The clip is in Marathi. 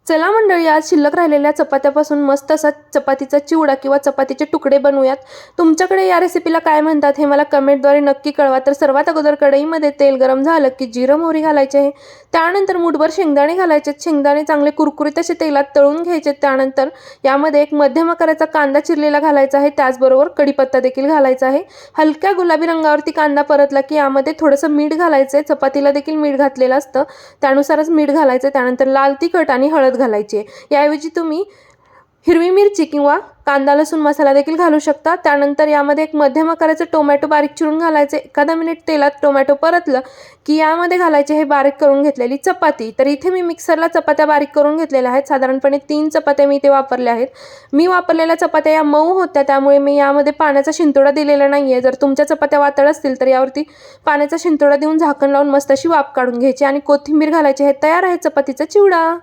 चला मंडळी, आज शिल्लक राहिलेल्या चपात्यापासून मस्त असा चपातीचा चिवडा किंवा चपातीचे तुकडे बनवूयात। तुमच्याकडे या रेसिपीला काय म्हणतात हे मला कमेंटद्वारे नक्की कळवा। तर सर्वात अगोदर कढईमध्ये तेल गरम झालं की जिरं मोहरी घालायचे आहे। त्यानंतर मुठभर शेंगदाणे घालायचे। शेंगदाणे चांगले कुरकुरीत असे तेलात तळून घ्यायचे। त्यानंतर यामध्ये एक मध्यम आकाराचा कांदा चिरलेला घालायचा आहे। त्याचबरोबर कढीपत्ता देखील घालायचा आहे। हलक्या गुलाबी रंगावरती कांदा परतला की यामध्ये थोडंसं मीठ घालायचं। चपातीला देखील मीठ घातलेलं असतं, त्यानुसारच मीठ घालायचं। त्यानंतर लाल तिखट आणि हळद घालायची। याऐवजी तुम्ही हिरवी मिरची किंवा कांदा लसूण मसाला देखील घालू शकता। त्यानंतर यामध्ये एक मध्यम आकाराचे टोमॅटो बारीक चिरून घालायचे। एखादा मिनिट तेलात टोमॅटो परतलं की यामध्ये घालायचे हे बारीक करून घेतलेली चपाती। तर इथे मी मिक्सरला चपात्या बारीक करून घेतलेल्या आहेत। साधारणपणे 3 चपात्या मी इथे वापरल्या आहेत। मी वापरलेल्या चपात्या या मऊ होत्या, त्यामुळे मी यामध्ये पाण्याचा शिंतोडा दिलेला नाहीये। जर तुमच्या चपात्या वातळ असतील तर यावरती पाण्याचा शिंतोडा देऊन झाकण लावून मस्त अशी वाफ काढून घ्यायची आणि कोथिंबीर घालायची। हे तयार आहे चपातीचा चिवडा।